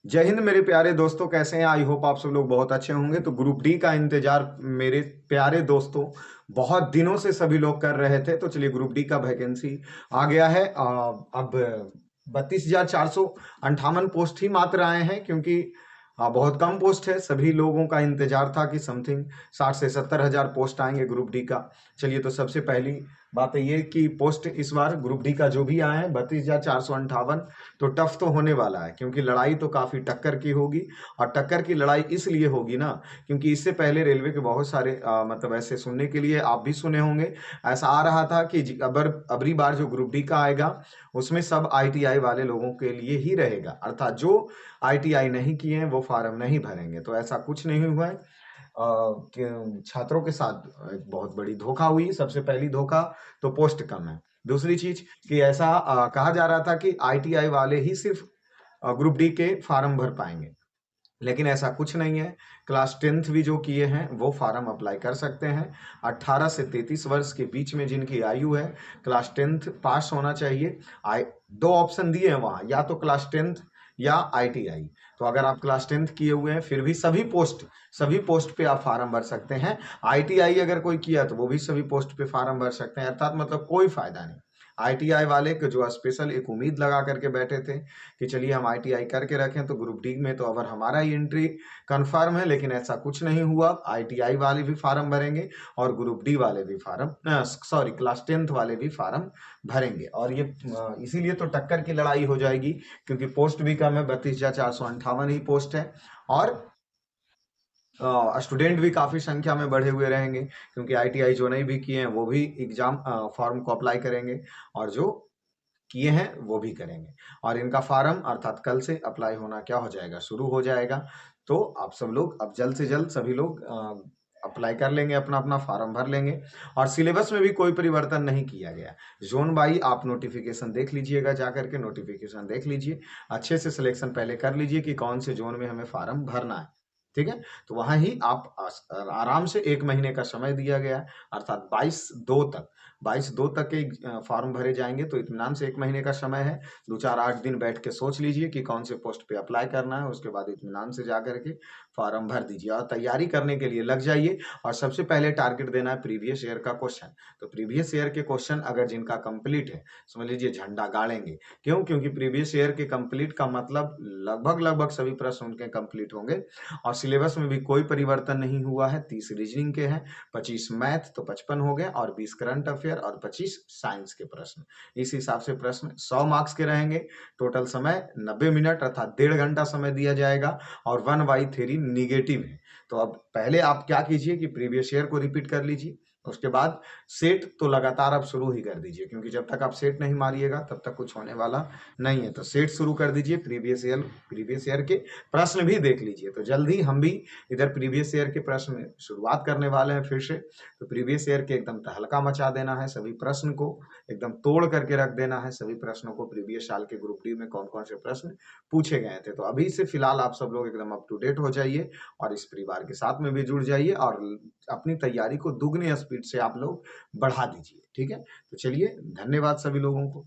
जय हिंद मेरे प्यारे दोस्तों, कैसे हैं? आई होप आप सब लोग बहुत अच्छे होंगे। तो ग्रुप डी का इंतजार मेरे प्यारे दोस्तों बहुत दिनों से सभी लोग कर रहे थे। तो चलिए, ग्रुप डी का वैकेंसी आ गया है। अब 32,458 पोस्ट ही मात्र आए हैं, क्योंकि बहुत कम पोस्ट है। सभी लोगों का इंतजार था कि समथिंग 60 से 70 हजार पोस्ट आएंगे ग्रुप डी का। चलिए, तो सबसे पहली बात ये कि पोस्ट इस बार ग्रुप डी का जो भी आए हैं 32,458, तो टफ तो होने वाला है, क्योंकि लड़ाई तो काफी टक्कर की होगी। और टक्कर की लड़ाई इसलिए होगी ना, क्योंकि इससे पहले रेलवे के बहुत सारे मतलब ऐसे सुनने के लिए आप भी सुने होंगे। ऐसा आ रहा था कि अबर अबरी बार जो ग्रुप डी का आएगा उसमें सब आईटीआई वाले लोगों के लिए ही रहेगा, अर्थात जो आईटीआई नहीं किए हैं वो फार्म नहीं भरेंगे। तो ऐसा कुछ नहीं हुआ है। छात्रों के साथ एक बहुत बड़ी धोखा हुई। सबसे पहली धोखा तो पोस्ट कम है। दूसरी चीज कि ऐसा कहा जा रहा था कि आईटीआई वाले ही सिर्फ ग्रुप डी के फार्म भर पाएंगे, लेकिन ऐसा कुछ नहीं है। क्लास 10th भी जो किए हैं वो फार्म अप्लाई कर सकते हैं। 18 से 33 वर्ष के बीच में जिनकी आयु है, क्लास 10th पास होना चाहिए। आई दो ऑप्शन दिए हैं वहां, या तो क्लास 10th या आईटीआई। तो अगर आप क्लास 10th किए हुए हैं फिर भी सभी पोस्ट पे आप फार्म भर सकते हैं। आईटीआई अगर कोई किया तो वो भी सभी पोस्ट पे फार्म भर सकते हैं, अर्थात मतलब कोई फायदा नहीं। आईटीआई वाले के जो स्पेशल एक उम्मीद लगा करके बैठे थे कि चलिए हम आईटीआई करके रखें तो ग्रुप डी में तो अगर हमारा ही एंट्री कंफर्म है, लेकिन ऐसा कुछ नहीं हुआ। आईटीआई वाले भी फार्म भरेंगे और ग्रुप डी वाले भी फार्म, सॉरी, क्लास 10th वाले भी फार्म भरेंगे। और ये इसीलिए तो टक्कर की लड़ाई हो जाएगी, क्योंकि पोस्ट भी कम है। 32,458 ही पोस्ट है। और स्टूडेंट भी काफी संख्या में बढ़े हुए रहेंगे, क्योंकि आईटीआई जो नहीं भी किए हैं वो भी एग्जाम फॉर्म को अप्लाई करेंगे, और जो किए हैं वो भी करेंगे। और इनका फार्म अर्थात कल से अप्लाई होना क्या हो जाएगा, शुरू हो जाएगा। तो आप सब लोग अब जल्द से जल्द सभी लोग अप्लाई कर लेंगे, अपना अपना फार्म भर लेंगे। और सिलेबस में भी कोई परिवर्तन नहीं किया गया। जोन बाई आप नोटिफिकेशन देख लीजिएगा, जा करके नोटिफिकेशन देख लीजिए। अच्छे से सिलेक्शन पहले कर लीजिए कि कौन से जोन में हमें फार्म भरना है। ठीक है, तो वहां ही आप आराम से 1 महीने का समय दिया गया है, अर्थात 22/2 तक के फॉर्म भरे जाएंगे। तो इत्मीनान से 1 महीने का समय है। 2 4 8 दिन बैठ के सोच लीजिए कि कौन से पोस्ट पे अप्लाई करना है, उसके बाद इत्मीनान से जा करके फॉर्म भर दीजिए और तैयारी करने के लिए लग जाइए। और सबसे पहले टारगेट देना है प्रीवियस ईयर का क्वेश्चन। तो प्रीवियस ईयर के क्वेश्चन अगर जिनका कंप्लीट है, समझ लीजिए झंडा गाड़ेंगे। क्यों? क्योंकि प्रीवियस ईयर के कंप्लीट का मतलब लगभग लगभग सभी प्रश्न उनके कंप्लीट होंगे। और सिलेबस में भी कोई परिवर्तन नहीं हुआ है। 30 रीजनिंग के हैं, 25 मैथ, तो 55 हो गए, और 20 करंट अफेयर और 25 साइंस के प्रश्न। इस हिसाब से प्रश्न 100 मार्क्स के रहेंगे। टोटल समय 90 मिनट अर्थात 1.5 घंटा समय दिया जाएगा। और 1/3 निगेटिव है। तो अब पहले आप क्या कीजिए कि प्रीवियस ईयर को रिपीट कर लीजिए। उसके बाद सेट तो लगातार आप शुरू ही कर दीजिए, क्योंकि जब तक आप सेट नहीं मारिएगा तब तक कुछ होने वाला नहीं है। तो सेट शुरू कर दीजिए। प्रीवियस ईयर के प्रश्न भी देख लीजिए। तो जल्द ही हम भी इधर प्रीवियस ईयर के प्रश्न शुरुआत करने वाले हैं फिर से। तो प्रीवियस ईयर के एकदम तहलका मचा देना है, सभी प्रश्न को एकदम तोड़ करके रख देना है। सभी प्रश्नों को प्रीवियस साल के ग्रुप डी में कौन कौन से प्रश्न पूछे गए थे। तो अभी से फिलहाल आप सब लोग एकदम अप टू डेट हो जाइए, और इस परिवार के साथ में भी जुड़ जाइए, और अपनी तैयारी को दुगनी स्पीड से आप लोग बढ़ा दीजिए। ठीक है, तो चलिए, धन्यवाद सभी लोगों को।